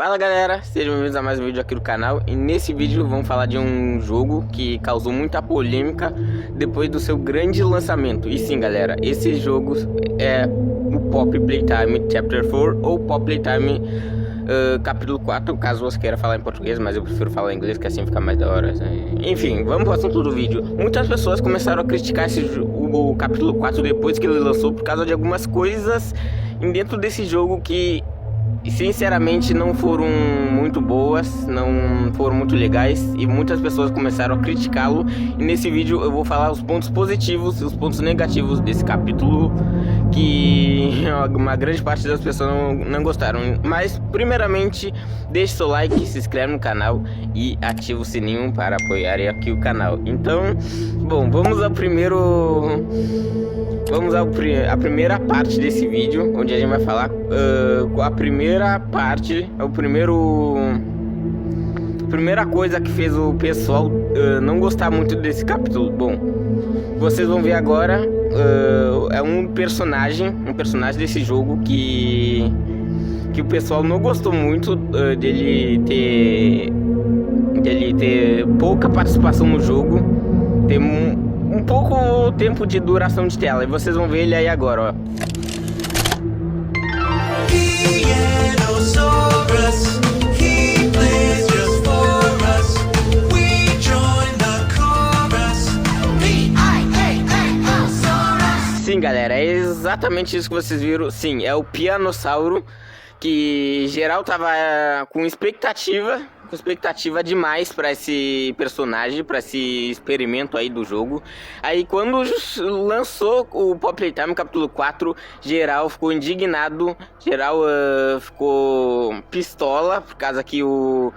Fala galera, sejam bem-vindos a mais um vídeo aqui do canal. E nesse vídeo vamos falar de um jogo que causou muita polêmica depois do seu grande lançamento. E sim galera, esse jogo é o Poppy Playtime Chapter 4 ou Poppy Playtime capítulo 4, caso você queira falar em português, mas eu prefiro falar em inglês que assim fica mais da hora. Enfim, vamos pro assunto do vídeo. Muitas pessoas começaram a criticar o capítulo 4 depois que ele lançou por causa de algumas coisas dentro desse jogo que sinceramente não foram muito boas, não foram muito legais, e muitas pessoas começaram a criticá-lo. E nesse vídeo eu vou falar os pontos positivos e os pontos negativos desse capítulo, que uma grande parte das pessoas não gostaram. Mas primeiramente deixe seu like, se inscreve no canal e ativa o sininho para apoiar aqui o canal. Então, bom, vamos à primeira parte desse vídeo, onde a gente vai falar a primeira parte, a primeira coisa que fez o pessoal não gostar muito desse capítulo. Bom, vocês vão ver agora, é um personagem desse jogo que o pessoal não gostou muito dele ter pouca participação no jogo, ter um pouco tempo de duração de tela, e vocês vão ver ele aí agora, ó. Sim, galera, é exatamente isso que vocês viram. Sim, é o Pianossauro, que geral tava com expectativa demais pra esse personagem, pra esse experimento aí do jogo. Aí quando lançou o Poppy Playtime capítulo 4, geral ficou indignado, geral ficou pistola por causa que o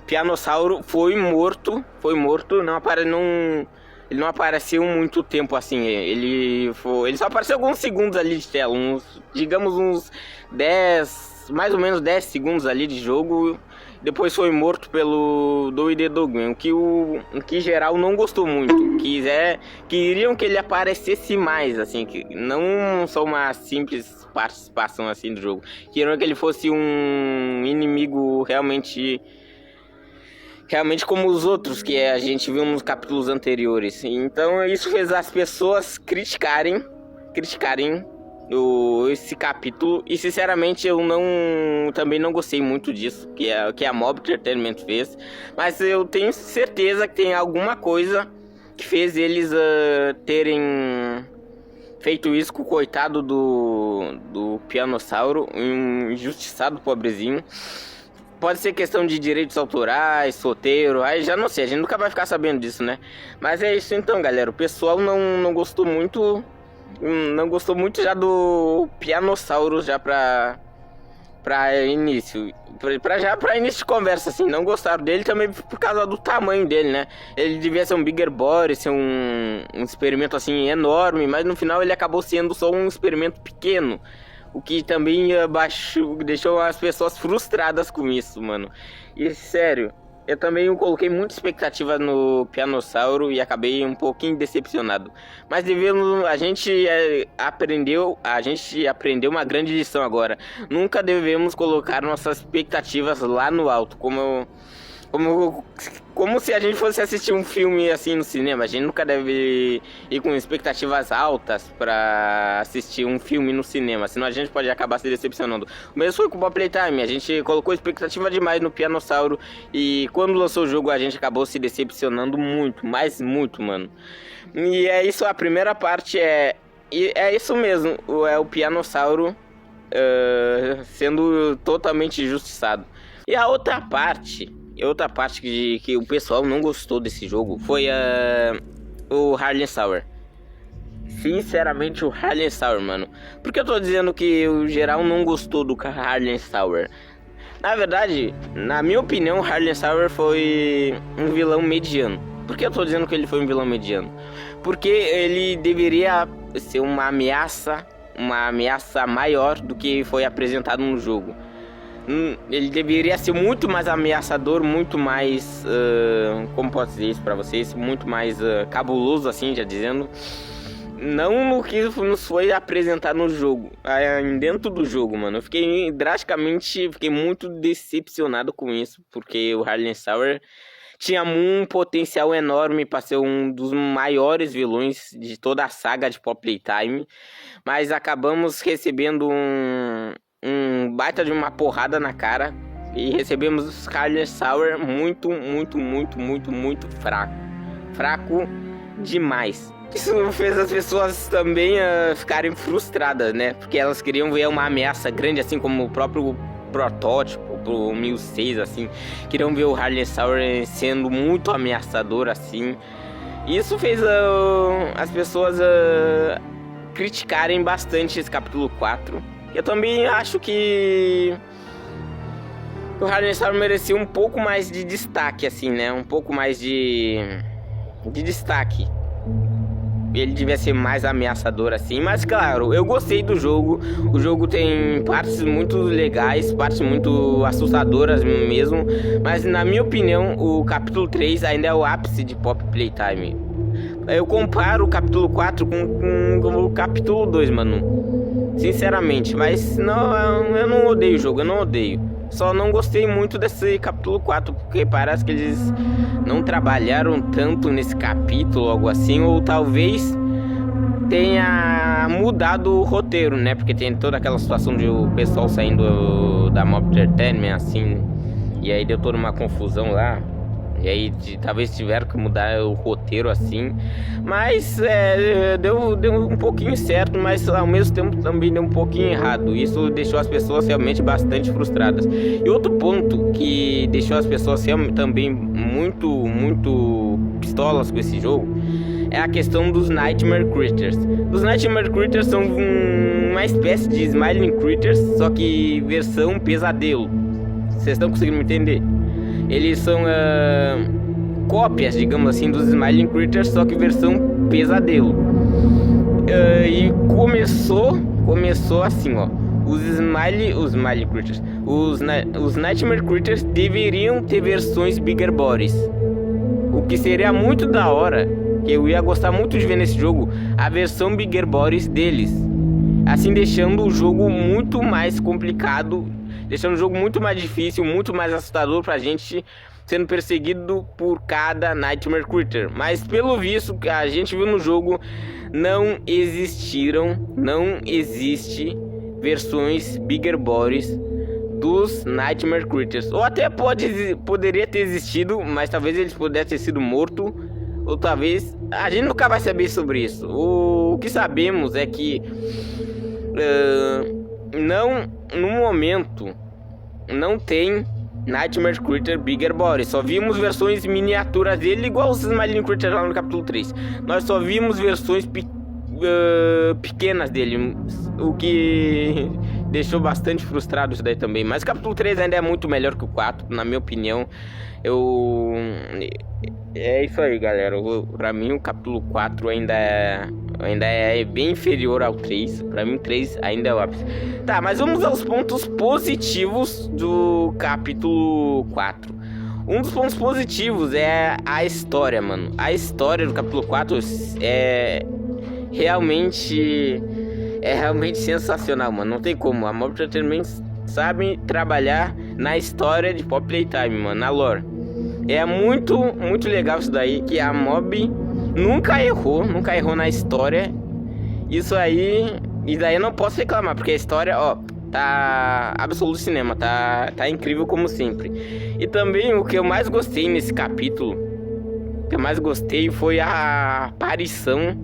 Pianossauro foi morto, ele não apareceu muito tempo assim, ele só apareceu alguns segundos ali de tela, digamos uns 10, mais ou menos 10 segundos ali de jogo. Depois foi morto pelo Doide Dogman, o que geral não gostou muito. Queriam que ele aparecesse mais, assim, que não só uma simples participação assim do jogo. Queriam que ele fosse um inimigo realmente como os outros que a gente viu nos capítulos anteriores. Então isso fez as pessoas criticarem esse capítulo, e sinceramente eu também não gostei muito disso que a Mob Entertainment fez, mas eu tenho certeza que tem alguma coisa que fez eles terem feito isso com o coitado do Pianossauro, um injustiçado pobrezinho. Pode ser questão de direitos autorais, solteiro, aí já não sei, a gente nunca vai ficar sabendo disso, né? Mas é isso então, galera, o pessoal não gostou muito já do Pianossauro, já pra início de conversa, assim, não gostaram dele também por causa do tamanho dele, né? Ele devia ser um bigger body, ser um experimento assim enorme, mas no final ele acabou sendo só um experimento pequeno. O que também deixou as pessoas frustradas com isso, mano. E sério, eu também coloquei muita expectativa no Pianossauro e acabei um pouquinho decepcionado. Mas a gente aprendeu uma grande lição agora. Nunca devemos colocar nossas expectativas lá no alto, como se a gente fosse assistir um filme assim no cinema. A gente nunca deve ir com expectativas altas pra assistir um filme no cinema, senão a gente pode acabar se decepcionando. O mesmo foi com o Poppy Playtime, a gente colocou expectativa demais no Pianossauro, e quando lançou o jogo a gente acabou se decepcionando muito, mas muito, mano. E é isso, a primeira parte é isso mesmo, é o Pianossauro sendo totalmente injustiçado. E a outra parte que o pessoal não gostou desse jogo foi o Harlem Sour. Sinceramente, o Harlem Sour, mano. Por que eu tô dizendo que o geral não gostou do Harlem Sour? Na verdade, na minha opinião, o Harlem Sour foi um vilão mediano. Por que eu tô dizendo que ele foi um vilão mediano? Porque ele deveria ser uma ameaça maior do que foi apresentado no jogo. Ele deveria ser muito mais ameaçador, muito mais, como posso dizer isso pra vocês, muito mais cabuloso, assim, já dizendo. não no que nos foi apresentado no jogo, dentro do jogo, mano. Eu fiquei muito decepcionado com isso, porque o Harlan Sauer tinha um potencial enorme para ser um dos maiores vilões de toda a saga de Pop Playtime, mas acabamos recebendo um baita de uma porrada na cara e recebemos Harlan Sauer muito fraco demais. Isso fez as pessoas também ficarem frustradas, né? Porque elas queriam ver uma ameaça grande, assim como o próprio protótipo pro 1006, assim. Queriam ver o Harlan Sauer sendo muito ameaçador, assim. Isso fez as pessoas criticarem bastante esse capítulo 4. Eu também acho que o Harlan Sauer merecia um pouco mais de destaque, assim, né? Um pouco mais de destaque. Ele devia ser mais ameaçador assim, mas claro, eu gostei do jogo. O jogo tem partes muito legais, partes muito assustadoras mesmo, mas na minha opinião o capítulo 3 ainda é o ápice de Pop Playtime. Eu comparo o capítulo 4 com o capítulo 2, mano, sinceramente, mas não, eu não odeio o jogo, eu não odeio. Só não gostei muito desse capítulo 4, porque parece que eles não trabalharam tanto nesse capítulo, algo assim, ou talvez tenha mudado o roteiro, né? Porque tem toda aquela situação de o pessoal saindo da Mob Entertainment, assim, e aí deu toda uma confusão lá. E aí talvez tiveram que mudar o roteiro assim. Mas deu um pouquinho certo, mas ao mesmo tempo também deu um pouquinho errado. Isso deixou as pessoas realmente bastante frustradas. E outro ponto que deixou as pessoas também muito pistolas com esse jogo é a questão dos Nightmare Critters. Os Nightmare Critters são uma espécie de Smiling Critters, só que versão pesadelo. Vocês estão conseguindo me entender? Eles são cópias, digamos assim, dos Smiling Critters, só que versão pesadelo. E começou assim, ó. Os Smiling Critters, os Nightmare Critters deveriam ter versões Bigger Bodies. O que seria muito da hora, que eu ia gostar muito de ver nesse jogo, a versão Bigger Bodies deles. Assim deixando o jogo muito mais complicado, deixando o jogo muito mais difícil, muito mais assustador pra gente sendo perseguido por cada Nightmare Critter. Mas pelo visto que a gente viu no jogo, não existe versões Bigger Bodies dos Nightmare Critters. Ou até poderia ter existido, mas talvez eles pudessem ter sido mortos. Ou talvez... a gente nunca vai saber sobre isso. O que sabemos é que... no momento não tem Nightmare Critter Bigger Body. Só vimos versões miniaturas dele, igual os Smiling Critter lá no capítulo 3. Nós só vimos versões pequenas dele, o que deixou bastante frustrado isso daí também. Mas o capítulo 3 ainda é muito melhor que o 4, na minha opinião. É isso aí, galera. Pra mim o capítulo 4 ainda é bem inferior ao 3. Pra mim o 3 ainda é o ápice. Tá, mas vamos aos pontos positivos do capítulo 4. Um dos pontos positivos é a história, mano. A história do capítulo 4 é realmente sensacional, mano. Não tem como. A Mob Entertainment sabe trabalhar na história de Pop Playtime, mano, na lore. É muito legal isso daí, que a Mob nunca errou na história. Isso aí, e daí eu não posso reclamar, porque a história, ó, tá absoluto cinema, tá incrível como sempre. E também o que eu mais gostei nesse capítulo, foi a aparição,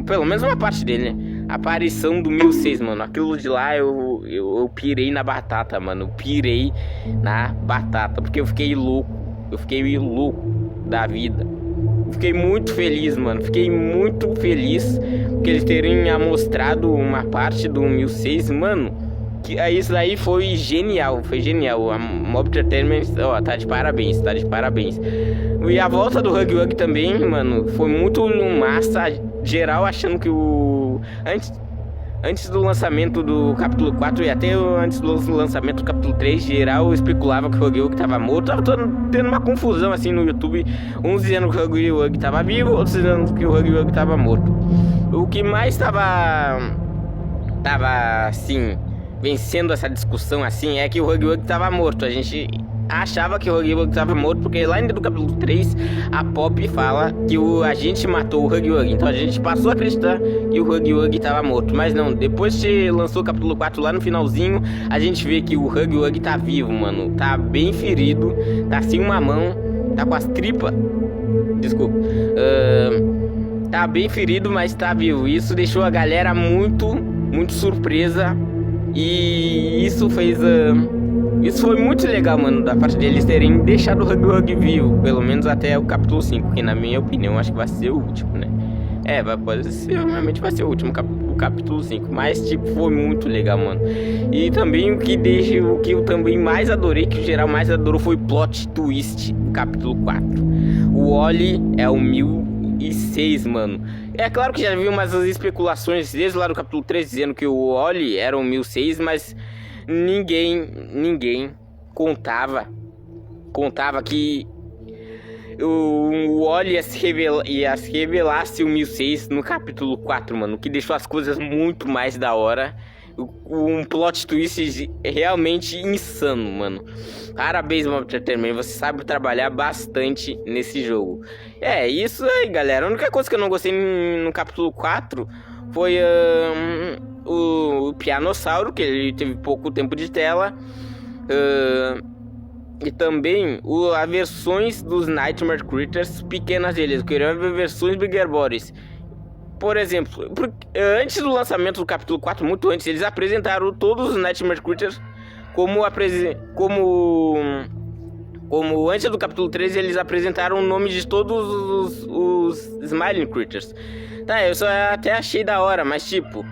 pelo menos uma parte dele, né? A aparição do 1006, mano. Aquilo de lá eu pirei na batata, mano. Pirei na batata, porque eu fiquei louco da vida. Fiquei muito feliz, mano. Fiquei muito feliz porque eles terem mostrado uma parte do 1006, mano. Que isso daí foi genial, A Mob Entertainment, ó, tá de parabéns. E a volta do Hug Wug também, mano, foi muito massa. Geral achando que antes do lançamento do capítulo 4 e até antes do lançamento do capítulo 3, geral especulava que o Hug Wug tava morto. Tava tendo uma confusão assim no YouTube, uns dizendo que o Hug Wug tava vivo, outros dizendo que o Hug Wug tava morto. o que mais tava assim, vencendo essa discussão assim, é que o Huggy Wuggy tava morto. A gente achava que o Huggy Wuggy tava morto, porque lá no capítulo 3 a Poppy fala que a gente matou o Huggy Wuggy. Então a gente passou a acreditar que o Huggy Wuggy tava morto. Mas não, depois que lançou o capítulo 4 lá no finalzinho, a gente vê que o Huggy Wuggy tá vivo, mano. Tá bem ferido, tá sem uma mão, tá com as tripas. Desculpa. Tá bem ferido, mas tá vivo. Isso deixou a galera muito surpresa. E isso fez... isso foi muito legal, mano, da parte deles terem deixado o Huggy Wuggy vivo. Pelo menos até o capítulo 5, que na minha opinião acho que vai ser o último, né? Pode ser, realmente vai ser o último, o capítulo 5. Mas, tipo, foi muito legal, mano. E também o que eu também mais adorei, que o geral mais adorou, foi o plot twist do capítulo 4. O Wally é o 1006, mano. É claro que já vi umas especulações desde lá do capítulo 3 dizendo que o Wally era o 1006, mas ninguém contava que o Wally ia se revelasse o 1006 no capítulo 4, mano. O que deixou as coisas muito mais da hora. Um plot twist realmente insano, mano. Parabéns, Mob Entertainment. Você sabe trabalhar bastante nesse jogo. Isso aí, galera. A única coisa que eu não gostei no capítulo 4 foi o Pianossauro, que ele teve pouco tempo de tela. E também as versões dos Nightmare Critters pequenas deles. Eu queria ver versões Bigger Bodies. Por exemplo, antes do lançamento do capítulo 4, muito antes, eles apresentaram todos os Nightmare Critters como antes do capítulo 3 eles apresentaram o nome de todos os Smiling Critters. Tá, eu só até achei da hora, mas tipo,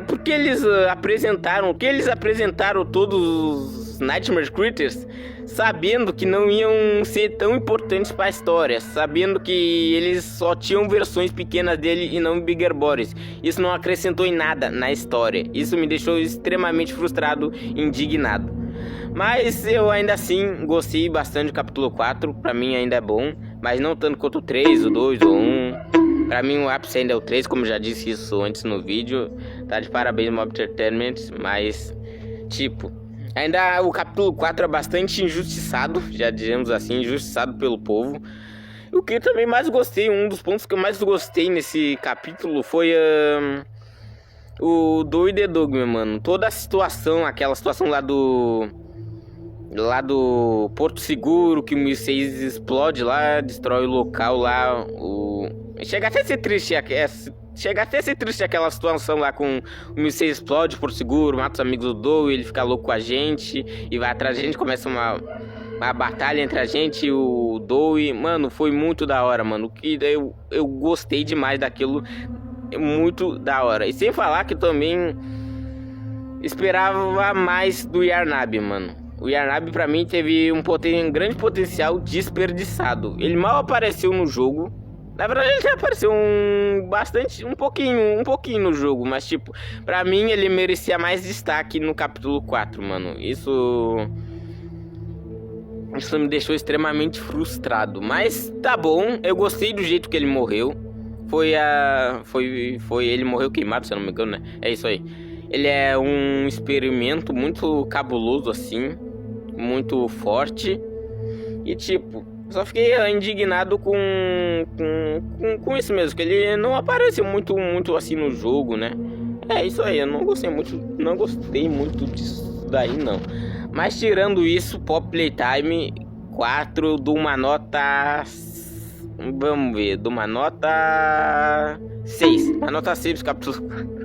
por que eles apresentaram todos os Nightmare Critters sabendo que não iam ser tão importantes para a história, sabendo que eles só tinham versões pequenas dele e não Bigger Bodies? Isso não acrescentou em nada na história. Isso me deixou extremamente frustrado e indignado. Mas eu ainda assim gostei bastante do capítulo 4. Pra mim ainda é bom, mas não tanto quanto o 3, o 2, o 1. Pra mim o ápice ainda é o 3, como já disse isso antes no vídeo. Tá de parabéns, Mob Entertainment. Mas, tipo, ainda o capítulo 4 é bastante injustiçado, já dizemos assim, injustiçado pelo povo. O que eu também mais gostei, um dos pontos que eu mais gostei nesse capítulo foi o Doe the Dogma, mano. Toda a situação, aquela situação lá do Porto Seguro, que o 1006 explode lá, destrói o local lá. Chega até a ser triste, aquela situação lá com o 1006 explode Porto Seguro, mata os amigos do Doe, ele fica louco com a gente e vai atrás da gente, começa uma batalha entre a gente e o Doe. Mano, foi muito da hora, mano. Eu gostei demais daquilo, muito da hora. E sem falar que eu também esperava mais do Yarnab, mano. O Yarnab pra mim teve um grande potencial desperdiçado. Ele mal apareceu no jogo. Na verdade ele já apareceu um pouquinho no jogo, mas tipo, pra mim ele merecia mais destaque no capítulo 4, mano. Isso me deixou extremamente frustrado, mas tá bom, eu gostei do jeito que ele morreu. Ele morreu queimado, se eu não me engano, né? É isso aí. Ele é um experimento muito cabuloso assim, muito forte. E tipo, só fiquei indignado com isso mesmo, que ele não apareceu muito assim no jogo, né? É isso aí, eu não gostei muito disso daí não. Mas tirando isso, Pop Playtime 4 de uma nota... Vamos ver, de uma nota 6. Uma nota 6 capítulo 4.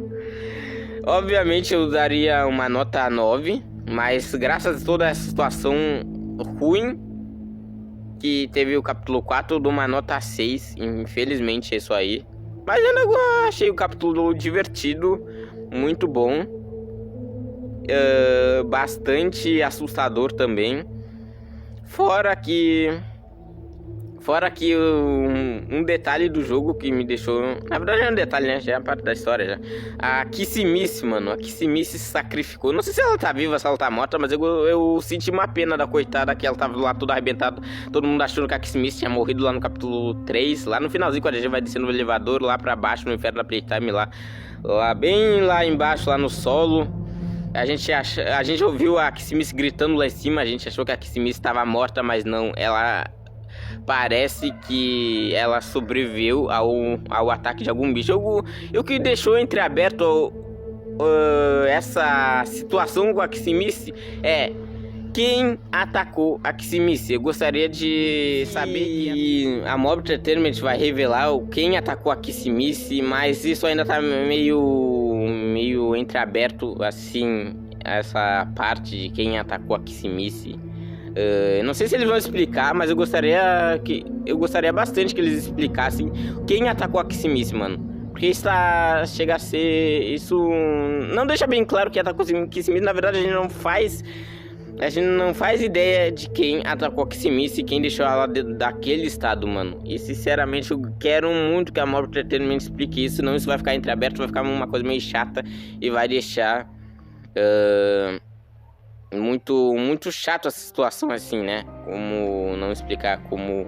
Obviamente eu daria uma nota 9, mas graças a toda essa situação ruim que teve o capítulo 4, de uma nota 6. Infelizmente é isso aí. Mas eu ainda achei o capítulo divertido, muito bom. Bastante assustador também. Fora Fora que um detalhe do jogo que me deixou... Na verdade é um detalhe, né? Já é parte da história já. A Kissimice, mano. A Kissimice se sacrificou. Não sei se ela tá viva, se ela tá morta, mas eu senti uma pena da coitada, que ela tava lá toda arrebentada. Todo mundo achando que a Kissimice tinha morrido lá no capítulo 3. Lá no finalzinho, quando a gente vai descendo no elevador, lá pra baixo, no inferno da Playtime, lá bem lá embaixo, lá no solo. A gente ouviu a Kissimice gritando lá em cima. A gente achou que a Kissimice estava morta, mas não. Ela... Parece que ela sobreviveu ao ataque de algum bicho. O que deixou entreaberto essa situação com a Kissimice é quem atacou a Kissimice. Eu gostaria de saber que a Mob Entertainment vai revelar quem atacou a Kissimice, mas isso ainda tá meio entreaberto, assim, essa parte de quem atacou a Kissimice. Não sei se eles vão explicar, mas eu gostaria bastante que eles explicassem quem atacou a Kissimice, mano. Porque chega a ser... Isso não deixa bem claro quem atacou a Kissimice. Na verdade, a gente não faz ideia de quem atacou a Kissimice e quem deixou ela daquele estado, mano. E sinceramente eu quero muito que a Mob Entertainment explique isso, senão isso vai ficar entreaberto, vai ficar uma coisa meio chata e vai deixar muito chato essa situação assim, né? Como não explicar como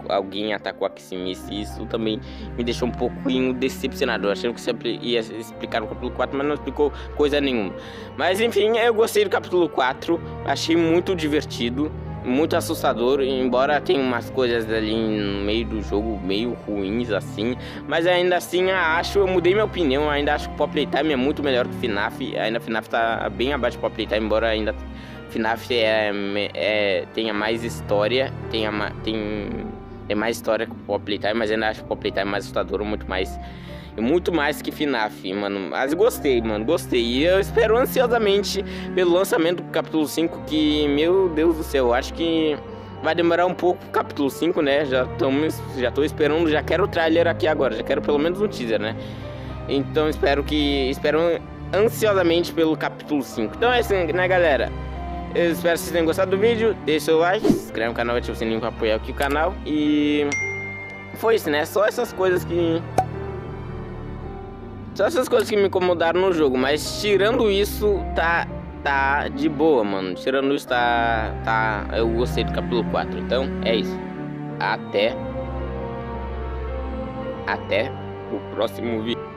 alguém atacou a Kissimice. Isso também me deixou um pouquinho decepcionado. Eu achei que sempre ia explicar no capítulo 4, mas não explicou coisa nenhuma. Mas enfim, eu gostei do capítulo 4. Achei muito divertido, muito assustador, embora tenha umas coisas ali no meio do jogo meio ruins assim, mas ainda assim eu mudei minha opinião. Ainda acho que o Pop Playtime é muito melhor que o FNAF. Ainda o FNAF tá bem abaixo do Pop Playtime, embora ainda FNAF tenha mais história, tem mais história que o Pop Playtime, mas ainda acho que o Pop Playtime é mais assustador, muito mais que FNAF, mano. Mas gostei, mano, gostei. E eu espero ansiosamente pelo lançamento do capítulo 5, que, meu Deus do céu, acho que vai demorar um pouco o capítulo 5, né? Já tô esperando, já quero o trailer aqui agora, já quero pelo menos um teaser, né? Então espero ansiosamente pelo capítulo 5. Então é assim, né, galera? Eu espero que vocês tenham gostado do vídeo. Deixe seu like, se inscreve no canal, ativa o sininho pra apoiar aqui o canal. E foi isso, né? Só essas coisas que me incomodaram no jogo. Mas tirando isso, tá de boa, mano. Tirando isso, eu gostei do capítulo 4. Então, é isso. Até o próximo vídeo.